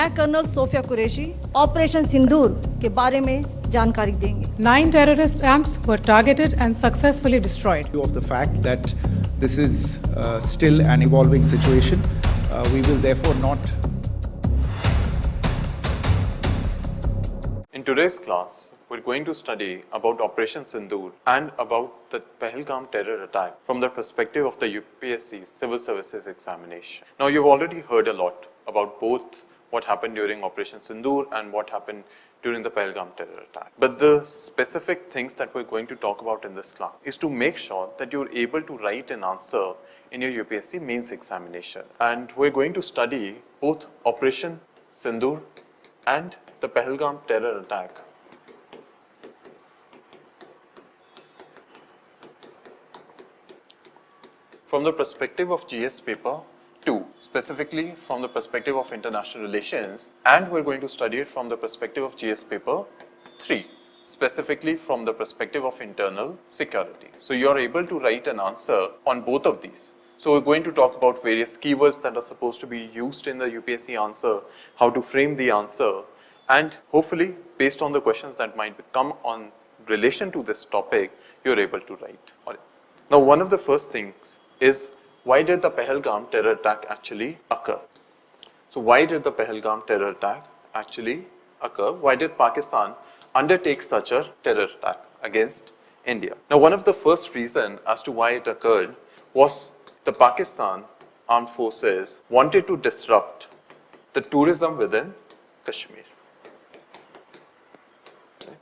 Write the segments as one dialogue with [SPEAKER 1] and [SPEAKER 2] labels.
[SPEAKER 1] मैं colonel Sophia Qureshi operation सिंदूर के बारे में जानकारी देंगे।
[SPEAKER 2] 9 terrorist camps were targeted and successfully destroyed.
[SPEAKER 3] Of the fact that this is still an evolving situation, we will therefore not.
[SPEAKER 4] In today's class, we're going to study about Operation Sindoor and about the Pahalgam terror attack from the perspective of the UPSC Civil Services examination. Now, you've already heard a lot about both what happened during Operation Sindoor and what happened during the Pahalgam terror attack. But the specific things that we're going to talk about in this class is to make sure that you're able to write an answer in your UPSC mains examination. And we're going to study both Operation Sindoor and the Pahalgam terror attack. From the perspective of GS paper 2, specifically from the perspective of international relations, and we're going to study it from the perspective of GS paper 3, specifically from the perspective of internal security. So you're able to write an answer on both of these. So we're going to talk about various keywords that are supposed to be used in the UPSC answer, how to frame the answer, and hopefully based on the questions that might come on relation to this topic, you're able to write. All right. Now, one of the first things is, why did the Pahalgam terror attack actually occur? So why did the Pahalgam terror attack actually occur? Why did Pakistan undertake such a terror attack against India? Now, one of the first reasons as to why it occurred was the Pakistan armed forces wanted to disrupt the tourism within Kashmir.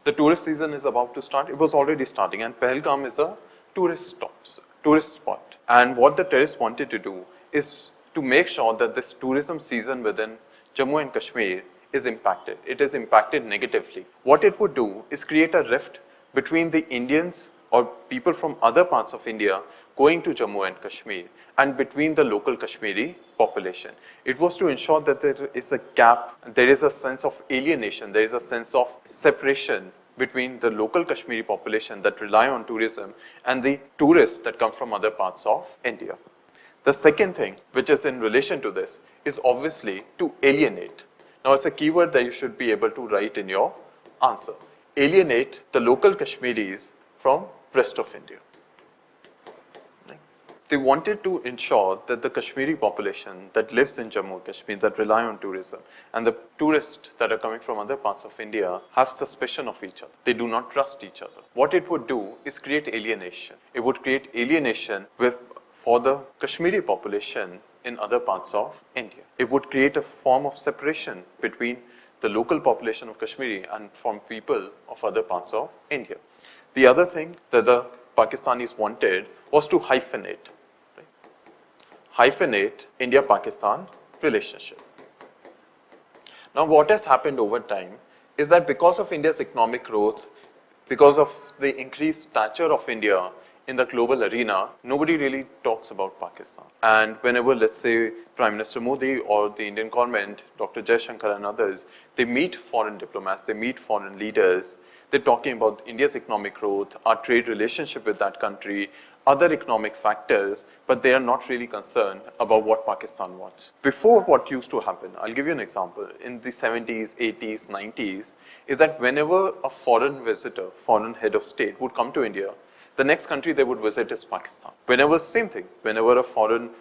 [SPEAKER 4] The tourist season is about to start. It was already starting, and Pahalgam is a tourist spot. And what the terrorists wanted to do is to make sure that this tourism season within Jammu and Kashmir is impacted. It is impacted negatively. What it would do is create a rift between the Indians or people from other parts of India going to Jammu and Kashmir and between the local Kashmiri population. It was to ensure that there is a gap, there is a sense of alienation, there is a sense of separation between the local Kashmiri population that rely on tourism and the tourists that come from other parts of India. The second thing, which is in relation to this, is obviously to alienate. Now, it's a keyword that you should be able to write in your answer. Alienate the local Kashmiris from rest of India. They wanted to ensure that the Kashmiri population that lives in Jammu and Kashmir, that rely on tourism, and the tourists that are coming from other parts of India have suspicion of each other. They do not trust each other. What it would do is create alienation. It would create alienation for the Kashmiri population in other parts of India. It would create a form of separation between the local population of Kashmiri and from people of other parts of India. The other thing that the Pakistanis wanted was to hyphenate. Hyphenate India-Pakistan relationship. Now, what has happened over time is that because of India's economic growth, because of the increased stature of India in the global arena, nobody really talks about Pakistan. And whenever, let's say, Prime Minister Modi or the Indian government, Dr. Jaishankar and others, they meet foreign diplomats, they meet foreign leaders, they're talking about India's economic growth, our trade relationship with that country, other economic factors, but they are not really concerned about what Pakistan wants. Before, what used to happen, I'll give you an example, in the 70s, 80s, 90s, is that whenever a foreign visitor, foreign head of state would come to India, the next country they would visit is Pakistan. Same thing, whenever a foreign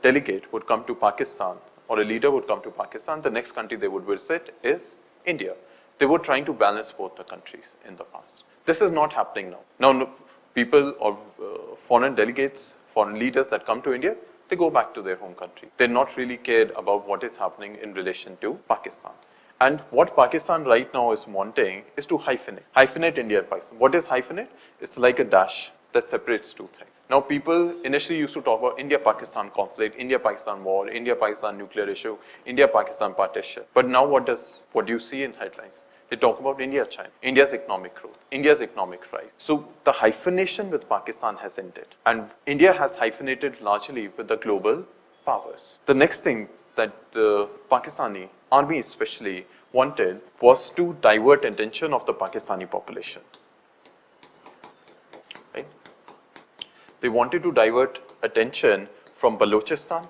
[SPEAKER 4] delegate would come to Pakistan or a leader would come to Pakistan, the next country they would visit is India. They were trying to balance both the countries in the past. This is not happening now. Now, people or foreign delegates, foreign leaders that come to India, they go back to their home country. They're not really cared about what is happening in relation to Pakistan. And what Pakistan right now is wanting is to hyphenate India and Pakistan. What is hyphenate? It's like a dash that separates two things. Now, people initially used to talk about India-Pakistan conflict, India-Pakistan war, India-Pakistan nuclear issue, India-Pakistan partition. But now what do you see in headlines? They talk about India-China, India's economic growth, India's economic rise. So the hyphenation with Pakistan has ended. And India has hyphenated largely with the global powers. The next thing that the Pakistani army especially wanted was to divert attention of the Pakistani population. Right? They wanted to divert attention from Balochistan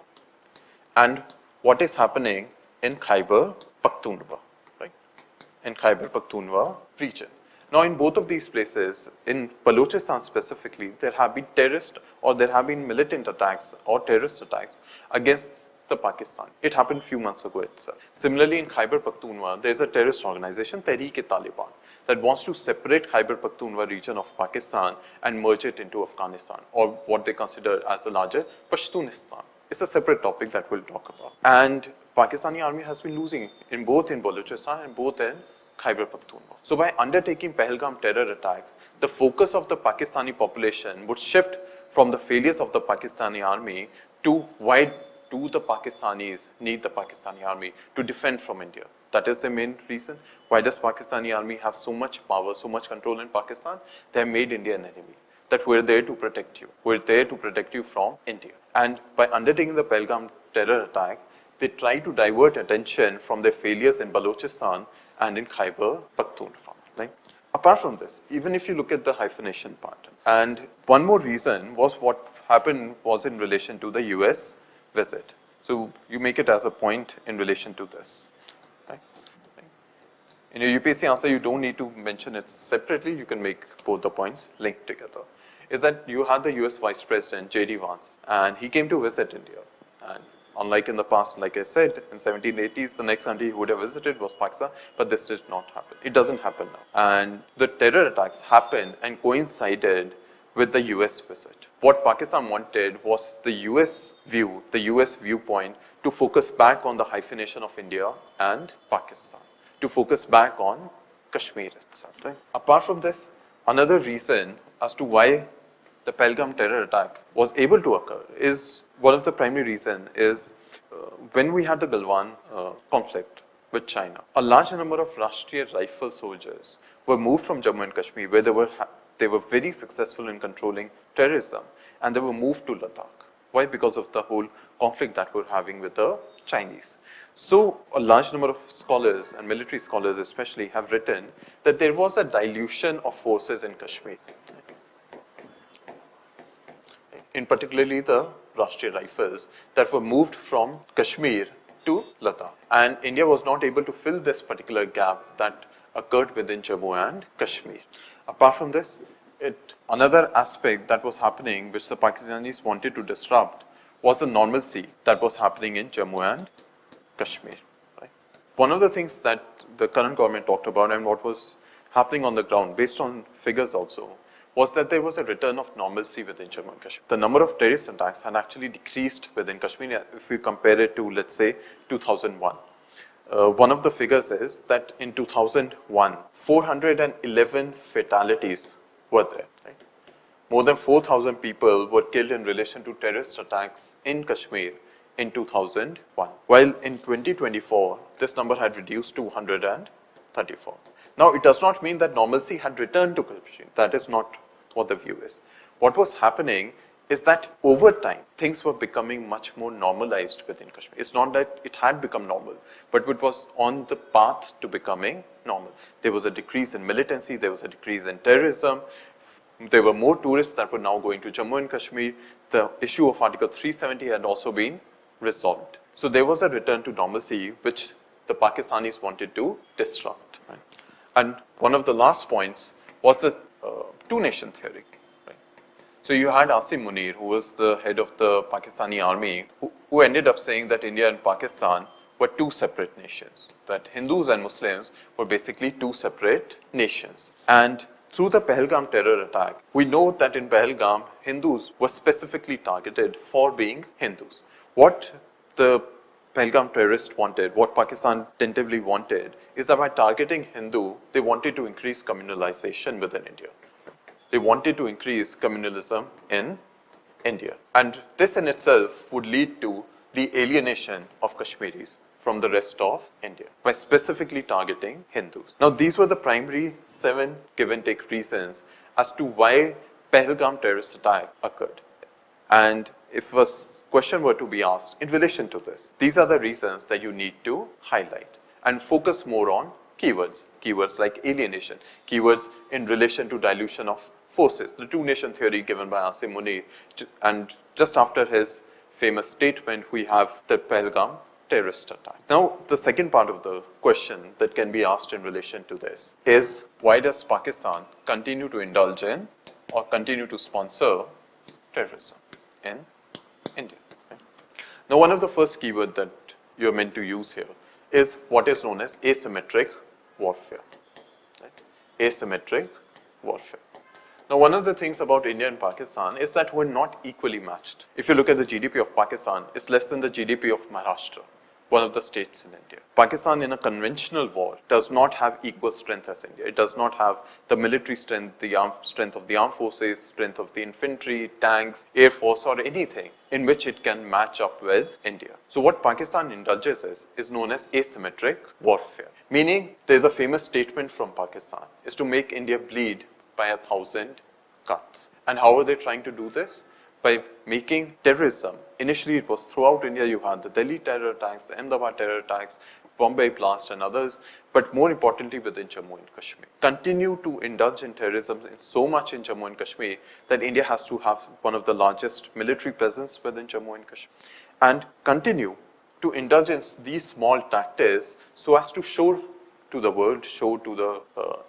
[SPEAKER 4] and what is happening in Khyber Pakhtunkhwa, right? In Khyber Pakhtunkhwa region. Now, in both of these places, in Balochistan specifically, there have been terrorist or there have been militant attacks or terrorist attacks against the Pakistan. It happened a few months ago itself. Similarly, in Khyber Pakhtunkhwa, there is a terrorist organization, Tehreek-e-Taliban, that wants to separate Khyber Pakhtunkhwa region of Pakistan and merge it into Afghanistan, or what they consider as the larger Pashtunistan. It's a separate topic that we'll talk about. And Pakistani army has been losing in both in Balochistan and both in Khyber Pakhtunkhwa. So by undertaking Pahalgam terror attack, the focus of the Pakistani population would shift from the failures of the Pakistani army to why do the Pakistanis need the Pakistani army to defend from India. That is the main reason. Why does Pakistani army have so much power, so much control in Pakistan? They have made India an enemy. That we're there to protect you. We're there to protect you from India. And by undertaking the Pahalgam terror attack, they try to divert attention from their failures in Balochistan and in Khyber Pakhtunkhwa. Right? Apart from this, even if you look at the hyphenation pattern, and one more reason was what happened was in relation to the US visit. So you make it as a point in relation to this. Right? In your UPSC answer, you don't need to mention it separately. You can make both the points linked together. Is that you had the US Vice President, J.D. Vance, and he came to visit India. And unlike in the past, like I said, in 1780s, the next country he would have visited was Pakistan, but this did not happen. It doesn't happen now. And the terror attacks happened and coincided with the US visit. What Pakistan wanted was the US view, the US viewpoint, to focus back on the hyphenation of India and Pakistan, to focus back on Kashmir itself. Right? Apart from this, another reason as to why the Pahalgam terror attack was able to occur is, one of the primary reasons is when we had the Galwan conflict with China, a large number of Rashtriya Rifle soldiers were moved from Jammu and Kashmir, where they were very successful in controlling terrorism, and they were moved to Ladakh. Why? Because of the whole conflict that we're having with the Chinese. So a large number of scholars and military scholars especially have written that there was a dilution of forces in Kashmir, in particularly the Rashtriya Rifles that were moved from Kashmir to Ladakh. And India was not able to fill this particular gap that occurred within Jammu and Kashmir. Apart from this, another aspect that was happening which the Pakistanis wanted to disrupt was the normalcy that was happening in Jammu and Kashmir. Right? One of the things that the current government talked about and what was happening on the ground, based on figures also, was that there was a return of normalcy within Jammu and Kashmir. The number of terrorist attacks had actually decreased within Kashmir if we compare it to, let's say, 2001. One of the figures is that in 2001, 411 fatalities were there. Right? More than 4,000 people were killed in relation to terrorist attacks in Kashmir in 2001. While in 2024, this number had reduced to 134. Now, it does not mean that normalcy had returned to Kashmir. That is not what the view is. What was happening is that over time, things were becoming much more normalized within Kashmir. It's not that it had become normal, but it was on the path to becoming normal. There was a decrease in militancy, there was a decrease in terrorism, there were more tourists that were now going to Jammu and Kashmir. The issue of Article 370 had also been resolved. So there was a return to normalcy which the Pakistanis wanted to disrupt. Right? And one of the last points was the two-nation theory. Right? So you had Asim Munir, who was the head of the Pakistani army, who ended up saying that India and Pakistan were two separate nations, that Hindus and Muslims were basically two separate nations. And through the Pahalgam terror attack, we know that in Pahalgam, Hindus were specifically targeted for being Hindus. What the Pahalgam terrorists wanted, what Pakistan tentatively wanted, is that by targeting Hindu, they wanted to increase communalization within India. They wanted to increase communalism in India. And this in itself would lead to the alienation of Kashmiris from the rest of India by specifically targeting Hindus. Now, these were the primary 7 give and take reasons as to why Pahalgam terrorist attack occurred. And if a question were to be asked in relation to this, these are the reasons that you need to highlight and focus more on keywords. Keywords like alienation, keywords in relation to dilution of forces, the two-nation theory given by Asim Munir, and just after his famous statement, we have the Pahalgam terrorist attack. Now, the second part of the question that can be asked in relation to this is, why does Pakistan continue to indulge in or continue to sponsor terrorism in India? Okay. Now, one of the first keywords that you're meant to use here is what is known as asymmetric warfare. Right? Asymmetric warfare. Now, one of the things about India and Pakistan is that we're not equally matched. If you look at the GDP of Pakistan, it's less than the GDP of Maharashtra, one of the states in India. Pakistan in a conventional war does not have equal strength as India. It does not have the military strength, the strength of the armed forces, strength of the infantry, tanks, air force or anything in which it can match up with India. So what Pakistan indulges is known as asymmetric warfare. Meaning there's a famous statement from Pakistan is to make India bleed by 1,000 cuts. And how are they trying to do this? By making terrorism. Initially, it was throughout India. You had the Delhi terror attacks, the Ahmedabad terror attacks, Bombay blast and others, but more importantly within Jammu and Kashmir. Continue to indulge in terrorism so much in Jammu and Kashmir that India has to have one of the largest military presence within Jammu and Kashmir. And continue to indulge in these small tactics so as to show to the world, show to the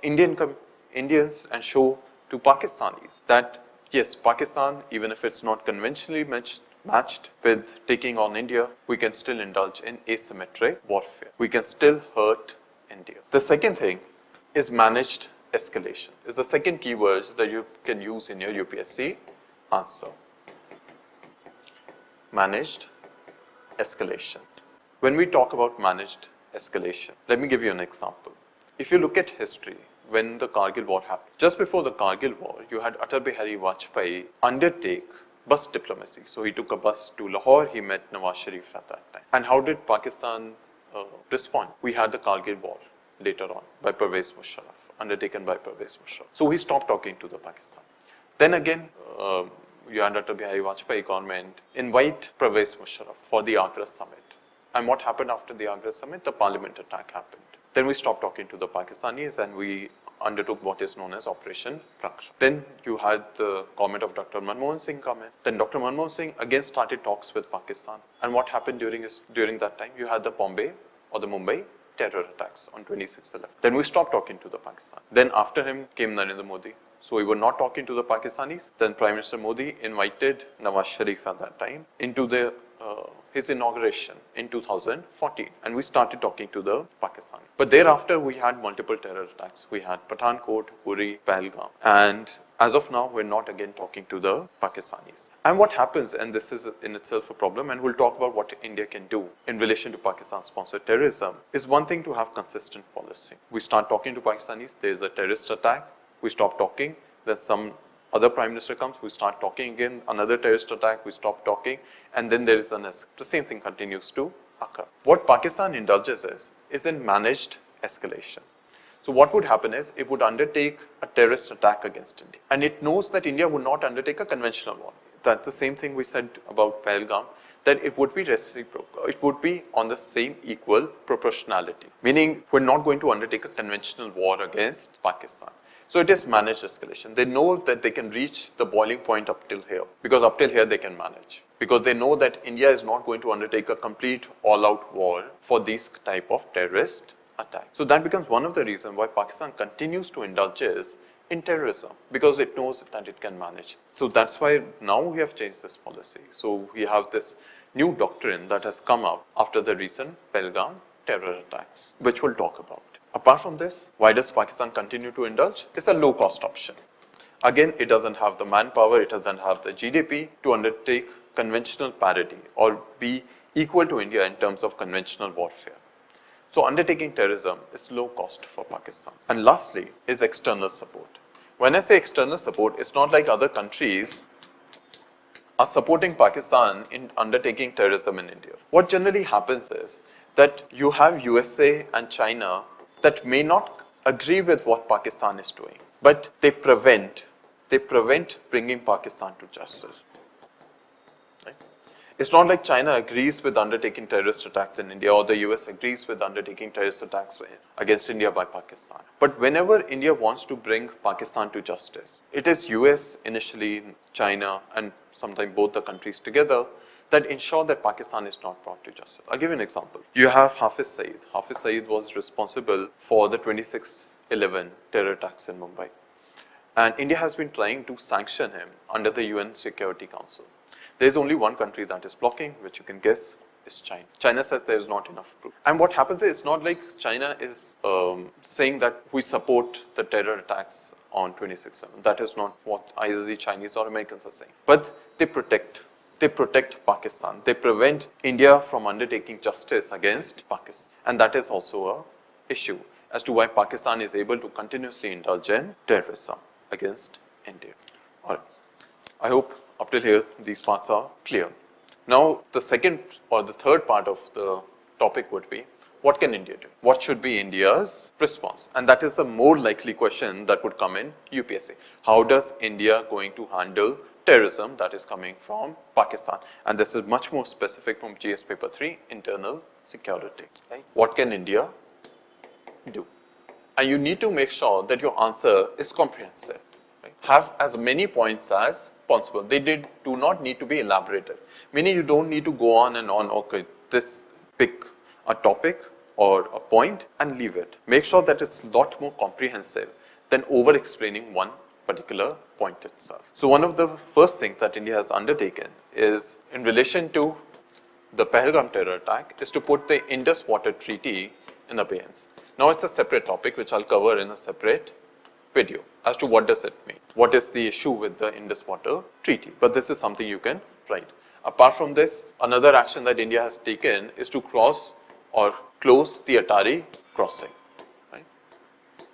[SPEAKER 4] Indians and show to Pakistanis that yes, Pakistan, even if it's not conventionally matched with taking on India, we can still indulge in asymmetric warfare. We can still hurt India. The second thing is managed escalation. Is the second keyword that you can use in your UPSC answer. Managed escalation. When we talk about managed escalation, let me give you an example. If you look at history, when the Kargil war happened, just before the Kargil war, you had Atal Bihari Vajpayee undertake bus diplomacy. So he took a bus to Lahore, he met Nawaz Sharif at that time. And how did Pakistan respond? We had the Kargil war later on by Pervez Musharraf, undertaken by Pervez Musharraf. So we stopped talking to the Pakistan. Then again, you had Atal Bihari Vajpayee government invite Pervez Musharraf for the Agra summit. And what happened after the Agra summit? The parliament attack happened. Then we stopped talking to the Pakistanis and we undertook what is known as Operation Sindoor. Then you had the comment of Dr. Manmohan Singh come in. Then Dr. Manmohan Singh again started talks with Pakistan. And what happened during that time? You had the Bombay or the Mumbai terror attacks on 26/11. Then we stopped talking to the Pakistan. Then after him came Narendra Modi. So we were not talking to the Pakistanis. Then Prime Minister Modi invited Nawaz Sharif at that time into his inauguration in 2014, and we started talking to the Pakistani. But thereafter, we had multiple terror attacks. We had Pathankot, Uri, Pahalgam, and as of now, we're not again talking to the Pakistanis. And what happens, and this is in itself a problem, and we'll talk about what India can do in relation to Pakistan-sponsored terrorism, is one thing to have consistent policy. We start talking to Pakistanis, there's a terrorist attack, we stop talking, there's some other prime minister comes, we start talking again, another terrorist attack, we stop talking, and then there is the same thing continues to occur. What Pakistan indulges is in managed escalation. So what would happen is, it would undertake a terrorist attack against India. And it knows that India would not undertake a conventional war. That's the same thing we said about Pahalgam, that it would be reciprocal. It would be on the same equal proportionality. Meaning, we're not going to undertake a conventional war against Pakistan. So it is managed escalation. They know that they can reach the boiling point up till here, because up till here they can manage. Because they know that India is not going to undertake a complete all-out war for these type of terrorist attacks. So that becomes one of the reasons why Pakistan continues to indulge in terrorism, because it knows that it can manage. So that's why now we have changed this policy. So we have this new doctrine that has come out after the recent Pahalgam terror attacks, which we'll talk about. Apart from this, why does Pakistan continue to indulge? It's a low-cost option. Again, it doesn't have the manpower, it doesn't have the GDP to undertake conventional parity or be equal to India in terms of conventional warfare. So undertaking terrorism is low cost for Pakistan. And lastly is external support. When I say external support, it's not like other countries are supporting Pakistan in undertaking terrorism in India. What generally happens is that you have USA and China that may not agree with what Pakistan is doing, but they prevent bringing Pakistan to justice. Right? It's not like China agrees with undertaking terrorist attacks in India or the US agrees with undertaking terrorist attacks against India by Pakistan. But whenever India wants to bring Pakistan to justice, it is US initially, China, and sometimes both the countries together that ensure that Pakistan is not brought to justice. I'll give you an example. You have Hafiz Saeed. Hafiz Saeed was responsible for the 26/11 terror attacks in Mumbai. And India has been trying to sanction him under the UN Security Council. There is only one country that is blocking, which you can guess is China. China says there is not enough proof. And what happens is, it's not like China is saying that we support the terror attacks on 26/11. That is not what either the Chinese or Americans are saying. But they protect Pakistan. They prevent India from undertaking justice against Pakistan. And that is also an issue as to why Pakistan is able to continuously indulge in terrorism against India. All right. I hope up till here these parts are clear. Now the second or the third part of the topic would be, what can India do? What should be India's response? And that is a more likely question that would come in UPSC. How does India going to handle terrorism that is coming from Pakistan? And this is much more specific from GS paper 3, internal security. Okay. What can India do? And you need to make sure that your answer is comprehensive. Right? Have as many points as possible. They do not need to be elaborative. Meaning you don't need to go on and on, okay, pick a topic or a point and leave it. Make sure that it's a lot more comprehensive than over-explaining one particular point itself. So one of the first things that India has undertaken is, in relation to the Pahalgam terror attack, is to put the Indus Water Treaty in abeyance. Now it's a separate topic which I'll cover in a separate video as to what does it mean. What is the issue with the Indus Water Treaty? But this is something you can write. Apart from this, another action that India has taken is to cross or close the Atari crossing. Right?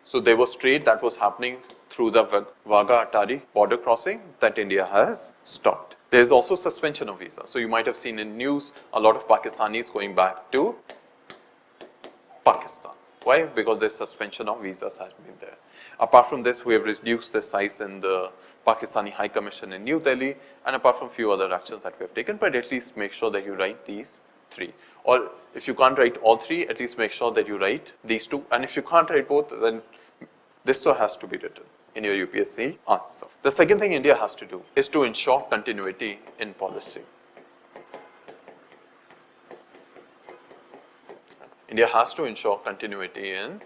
[SPEAKER 4] So there was trade that was happening through the Wagah-Atari border crossing that India has stopped. There is also suspension of visas. So you might have seen in news a lot of Pakistanis going back to Pakistan. Why? Because the suspension of visas has been there. Apart from this, we have reduced the size in the Pakistani High Commission in New Delhi, and apart from few other actions that we have taken, but at least make sure that you write these three. Or if you can't write all three, at least make sure that you write these two. And if you can't write both, then this too has to be written in your UPSC answer. The second thing India has to do is to ensure continuity in policy. India has to ensure continuity in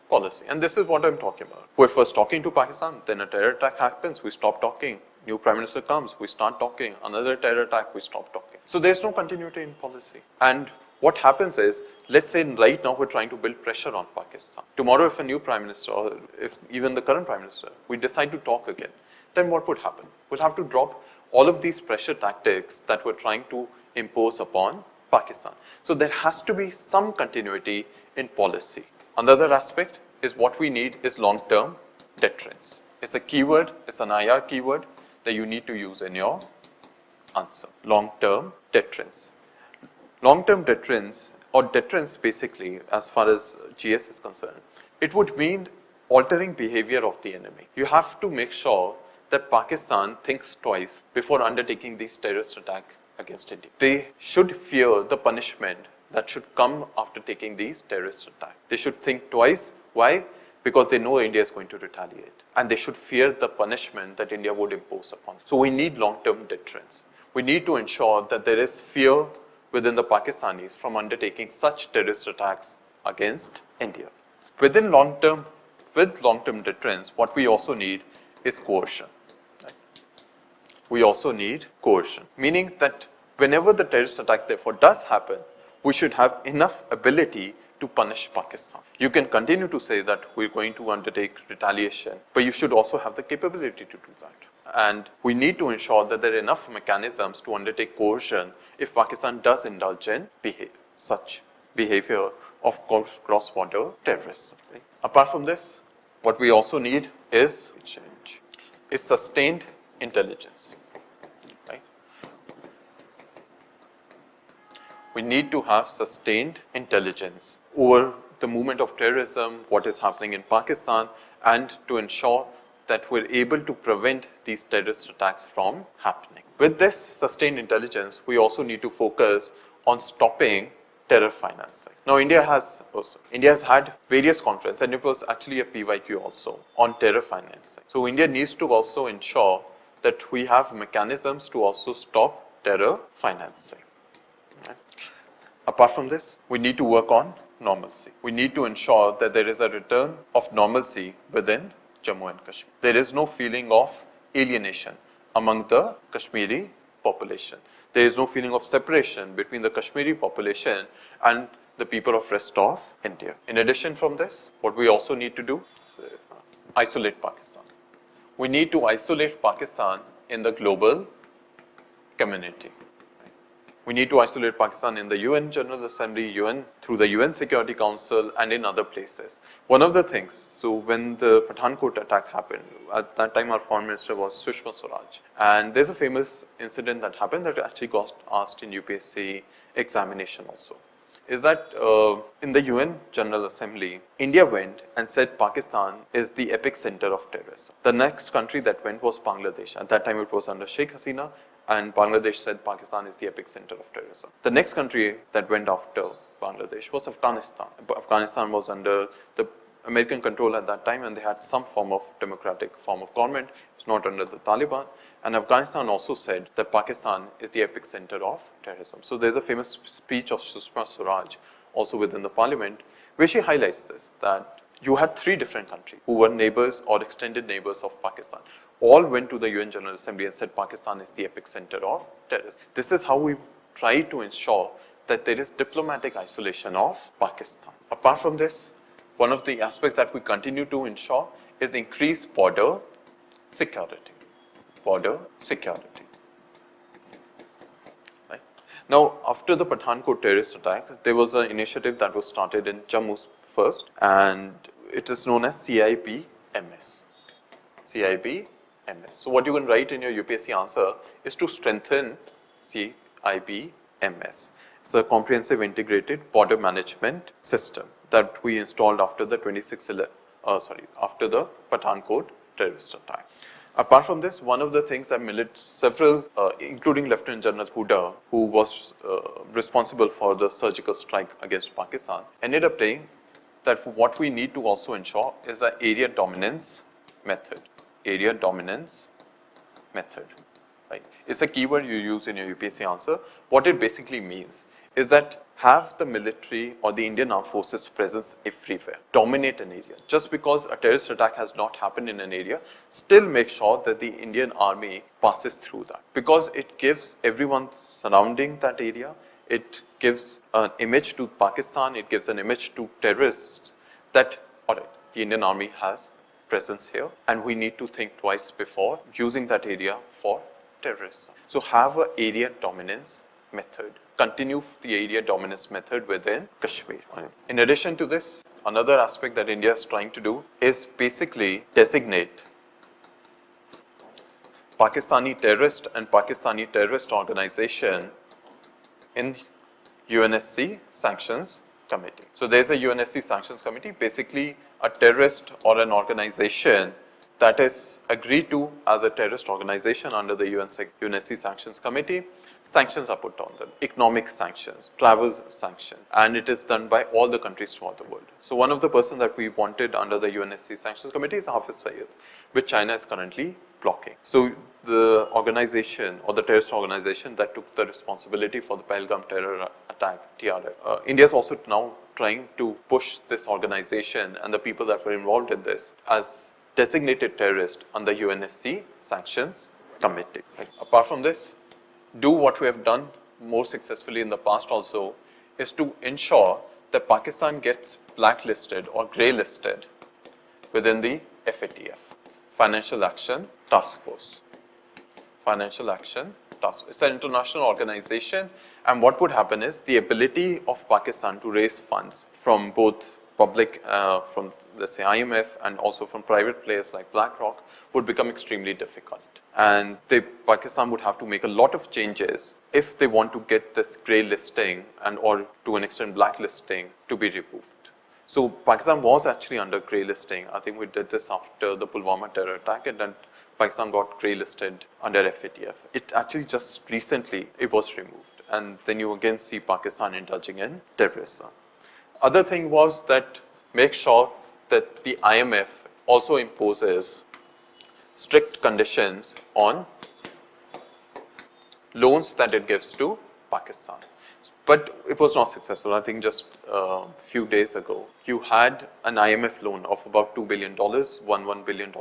[SPEAKER 4] policy. And this is what I'm talking about. We're first talking to Pakistan, then a terror attack happens, we stop talking. New Prime Minister comes, we start talking. Another terror attack, we stop talking. So there's no continuity in policy. And what happens is, let's say right now we're trying to build pressure on Pakistan. Tomorrow if a new Prime Minister, or if even the current Prime Minister, we decide to talk again, then what would happen? We'll have to drop all of these pressure tactics that we're trying to impose upon Pakistan. So there has to be some continuity in policy. Another aspect is what we need is long-term deterrence. It's a keyword, it's an IR keyword that you need to use in your answer. Long-term deterrence. Long-term deterrence, or deterrence basically, as far as GS is concerned, it would mean altering behavior of the enemy. You have to make sure that Pakistan thinks twice before undertaking these terrorist attacks against India. They should fear the punishment that should come after taking these terrorist attacks. They should think twice. Why? Because they know India is going to retaliate. And they should fear the punishment that India would impose upon. So we need long-term deterrence. We need to ensure that there is fear within the Pakistanis from undertaking such terrorist attacks against India. With long-term deterrence, what we also need is coercion. Right? We also need coercion, meaning that whenever the terrorist attack therefore does happen, we should have enough ability to punish Pakistan. You can continue to say that we're going to undertake retaliation, but you should also have the capability to do that. And we need to ensure that there are enough mechanisms to undertake coercion if Pakistan does indulge in such behavior of cross-border terrorism. Okay. Apart from this, what we also need is sustained intelligence. Right? We need to have sustained intelligence over the movement of terrorism, what is happening in Pakistan, and to ensure that we're able to prevent these terrorist attacks from happening. With this sustained intelligence, we also need to focus on stopping terror financing. Now, India has had various conferences, and it was actually a PYQ also on terror financing. So India needs to also ensure that we have mechanisms to also stop terror financing. Right? Apart from this, we need to work on normalcy. We need to ensure that there is a return of normalcy within Jammu and Kashmir. There is no feeling of alienation among the Kashmiri population. There is no feeling of separation between the Kashmiri population and the people of rest of India. In addition from this, what we also need to do is isolate Pakistan. We need to isolate Pakistan in the global community. We need to isolate Pakistan in the UN General Assembly, UN, through the UN Security Council and in other places. One of the things, so when the Pathankot attack happened, at that time our foreign minister was Sushma Swaraj. And there's a famous incident that happened that actually got asked in UPSC examination also. Is that in the UN General Assembly, India went and said Pakistan is the epicenter of terrorism. The next country that went was Bangladesh. At that time it was under Sheikh Hasina, and Bangladesh said Pakistan is the epicenter of terrorism. The next country that went after Bangladesh was Afghanistan. Afghanistan was under the American control at that time, and they had some form of democratic form of government. It's not under the Taliban. And Afghanistan also said that Pakistan is the epicenter of terrorism. So there's a famous speech of Sushma Swaraj also within the parliament, where she highlights this, that you had 3 different countries who were neighbors or extended neighbors of Pakistan. All went to the UN General Assembly and said Pakistan is the epicenter of terrorism. This is how we try to ensure that there is diplomatic isolation of Pakistan. Apart from this, one of the aspects that we continue to ensure is increased border security. Border security. Right. Now, after the Pathankot terrorist attack, there was an initiative that was started in Jammu first, and it is known as CIP-MS. CIP-MS. So, what you can write in your UPSC answer is to strengthen CIP-MS. It's a comprehensive integrated border management system that we installed after the after the Pathankot terrorist attack. Apart from this, one of the things that several, including Lieutenant General Huda, who was responsible for the surgical strike against Pakistan, ended up saying that what we need to also ensure is an area dominance method. Area dominance method. Right? It's a keyword you use in your UPSC answer. What it basically means is that have the military or the Indian Armed Forces presence everywhere, dominate an area. Just because a terrorist attack has not happened in an area, still make sure that the Indian army passes through that, because it gives everyone surrounding that area, it gives an image to Pakistan, it gives an image to terrorists that, alright, the Indian army has presence here and we need to think twice before using that area for terrorism. So have an area dominance method. Continue the area dominance method within Kashmir. In addition to this, another aspect that India is trying to do is basically designate Pakistani terrorist and Pakistani terrorist organization in UNSC sanctions committee. So there's a UNSC sanctions committee, basically a terrorist or an organization that is agreed to as a terrorist organization under the UNSC sanctions committee. Sanctions are put on them, economic sanctions, travel sanctions, and it is done by all the countries throughout the world. So one of the persons that we wanted under the UNSC sanctions committee is Hafiz Syed, which China is currently blocking. So the organization or the terrorist organization that took the responsibility for the Pahalgam terror attack, TRF, India is also now trying to push this organization and the people that were involved in this as designated terrorist under UNSC sanctions committee. Right. Apart from this, do what we have done more successfully in the past also is to ensure that Pakistan gets blacklisted or grey listed within the FATF, Financial Action Task Force. Financial Action Task Force. It's an international organization, and what would happen is the ability of Pakistan to raise funds from both public, from let's say IMF and also from private players like BlackRock would become extremely difficult. And Pakistan would have to make a lot of changes if they want to get this grey listing and or to an extent blacklisting to be removed. So Pakistan was actually under grey listing. I think we did this after the Pulwama terror attack, and then Pakistan got grey listed under FATF. It actually just recently it was removed, and then you again see Pakistan indulging in terrorism. Other thing was that make sure that the IMF also imposes strict conditions on loans that it gives to Pakistan. But it was not successful. I think just a few days ago, you had an IMF loan of about $2 billion, $1 billion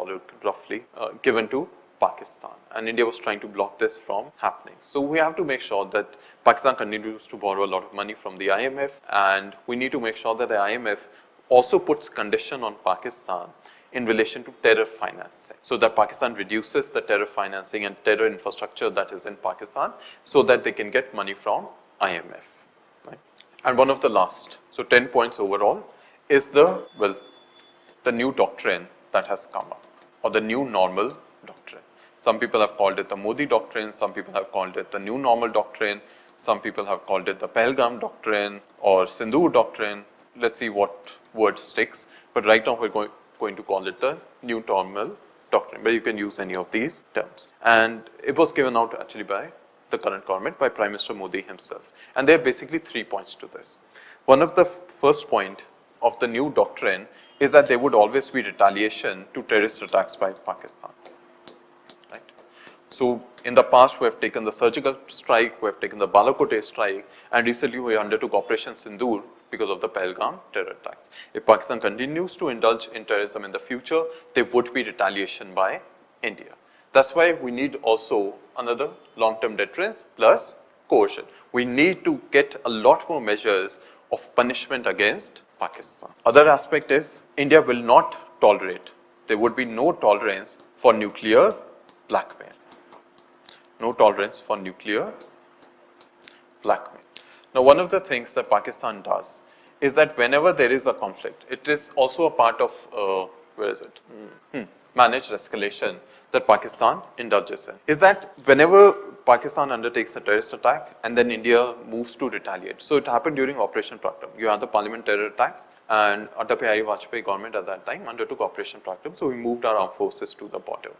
[SPEAKER 4] roughly, given to Pakistan. And India was trying to block this from happening. So we have to make sure that Pakistan continues to borrow a lot of money from the IMF, and we need to make sure that the IMF also puts condition on Pakistan in relation to terror financing, so that Pakistan reduces the terror financing and terror infrastructure that is in Pakistan, so that they can get money from IMF. Right? And one of the last, so 10 points overall, is the new doctrine that has come up, or the new normal doctrine. Some people have called it the Modi doctrine, some people have called it the new normal doctrine, some people have called it the Pahalgam doctrine or Sindoor doctrine. Let's see what word sticks, but right now we're going to call it the new normal doctrine, but you can use any of these terms. And it was given out actually by the current government, by Prime Minister Modi himself. And there are basically 3 points to this. One of the first point of the new doctrine is that there would always be retaliation to terrorist attacks by Pakistan. Right? So in the past we have taken the surgical strike, we have taken the Balakote strike, and recently we undertook Operation Sindoor because of the Pahalgam terror attacks. If Pakistan continues to indulge in terrorism in the future, there would be retaliation by India. That's why we need also another long-term deterrence plus coercion. We need to get a lot more measures of punishment against Pakistan. Other aspect is India will not tolerate, there would be no tolerance for nuclear blackmail. No tolerance for nuclear blackmail. Now, one of the things that Pakistan does is that whenever there is a conflict, it is also a part of, managed escalation that Pakistan indulges in. Is that whenever Pakistan undertakes a terrorist attack and then India moves to retaliate. So it happened during Operation Prakhtam. You had the parliament terror attacks, and Atal Bihari Vajpayee government at that time undertook Operation Prakhtam. So we moved our armed forces to the border.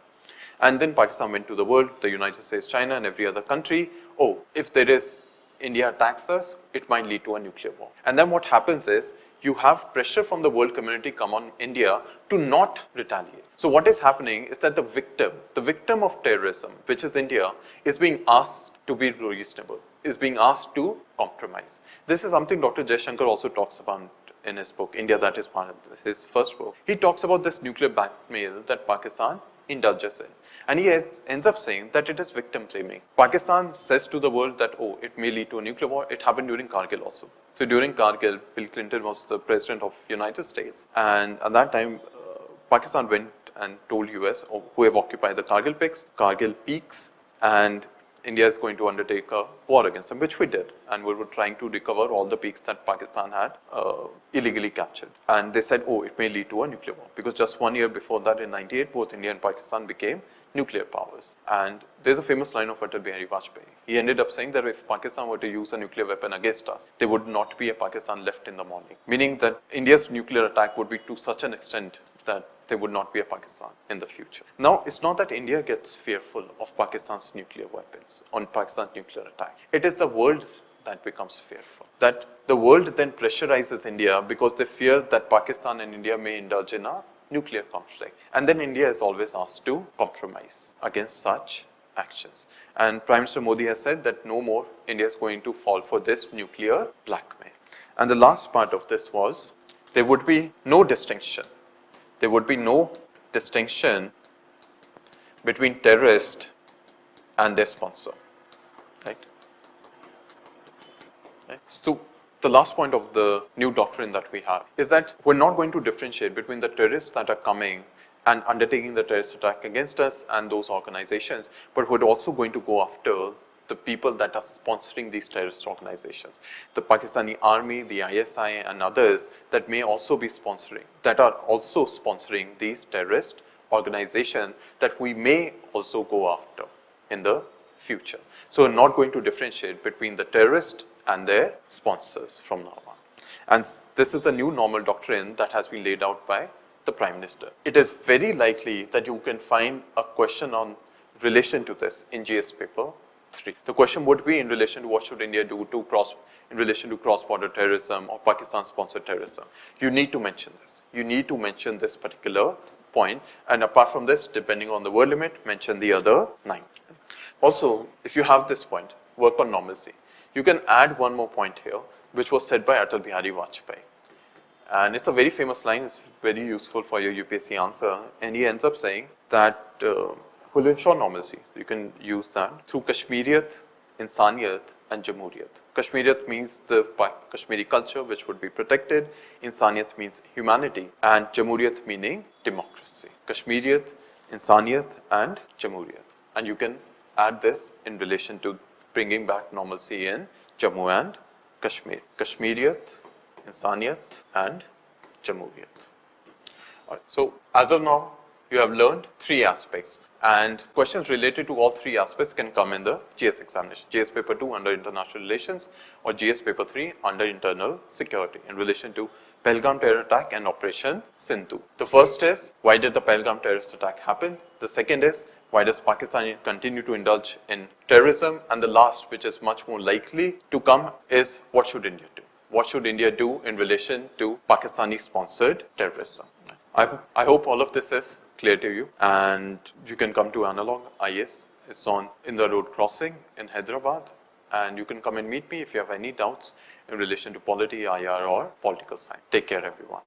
[SPEAKER 4] And then Pakistan went to the world, the United States, China, and every other country. Oh, if there is India attacks us, it might lead to a nuclear war. And then what happens is you have pressure from the world community come on India to not retaliate. So what is happening is that the victim of terrorism, which is India, is being asked to be reasonable, is being asked to compromise. This is something Dr. Jaishankar also talks about in his book, India That Is Part of his first book. He talks about this nuclear blackmail that Pakistan indulges in. And he ends up saying that it is victim blaming. Pakistan says to the world that, oh, it may lead to a nuclear war. It happened during Kargil also. So during Kargil, Bill Clinton was the president of United States. And at that time, Pakistan went and told US, who have occupied the Kargil peaks, and India is going to undertake a war against them, which we did. And we were trying to recover all the peaks that Pakistan had illegally captured. And they said, oh, it may lead to a nuclear war. Because just 1 year before that, in 98, both India and Pakistan became nuclear powers. And there's a famous line of Atal Bihari Vajpayee. He ended up saying that if Pakistan were to use a nuclear weapon against us, there would not be a Pakistan left in the morning. Meaning that India's nuclear attack would be to such an extent that there would not be a Pakistan in the future. Now, it's not that India gets fearful of Pakistan's nuclear weapons, on Pakistan's nuclear attack. It is the world that becomes fearful. That the world then pressurizes India because they fear that Pakistan and India may indulge in a nuclear conflict. And then India is always asked to compromise against such actions. And Prime Minister Modi has said that no more India is going to fall for this nuclear blackmail. And the last part of this was, there would be no distinction. There would be no distinction between terrorist and their sponsor, right? So the last point of the new doctrine that we have is that we're not going to differentiate between the terrorists that are coming and undertaking the terrorist attack against us and those organizations, but we're also going to go after the people that are sponsoring these terrorist organizations. The Pakistani army, the ISI, and others that may also be sponsoring, that are also sponsoring these terrorist organizations that we may also go after in the future. So we're not going to differentiate between the terrorist and their sponsors from now on. And this is the new normal doctrine that has been laid out by the Prime Minister. It is very likely that you can find a question on relation to this in GS paper 3. The question would be in relation to what should India do in relation to cross-border terrorism or Pakistan-sponsored terrorism. You need to mention this. You need to mention this particular point, and apart from this, depending on the word limit, mention the other 9. Also, if you have this point, work on normalcy, you can add one more point here, which was said by Atal Bihari Vajpayee. And it's a very famous line, it's very useful for your UPSC answer. And he ends up saying that will ensure normalcy. You can use that through Kashmiriyat, Insaniyat and Jamhuriyat. Kashmiriyat means the Kashmiri culture which would be protected. Insaniyat means humanity. And Jamhuriyat meaning democracy. Kashmiriyat, Insaniyat and Jamhuriyat. And you can add this in relation to bringing back normalcy in Jammu and Kashmir. Kashmiriyat, Insaniyat and Jamhuriyat. Alright, so as of now, you have learned three aspects, and questions related to all three aspects can come in the GS examination. GS paper 2 under international relations or GS paper 3 under internal security in relation to Pahalgam terror attack and Operation Sindoor. The first is, why did the Pahalgam terrorist attack happen? The second is, why does Pakistan continue to indulge in terrorism? And the last, which is much more likely to come, is what should India do? What should India do in relation to Pakistani-sponsored terrorism? I hope all of this is clear to you, and you can come to Analog IAS. It's on in the road crossing in Hyderabad, and you can come and meet me if you have any doubts in relation to polity, IR or political science. Take care, everyone.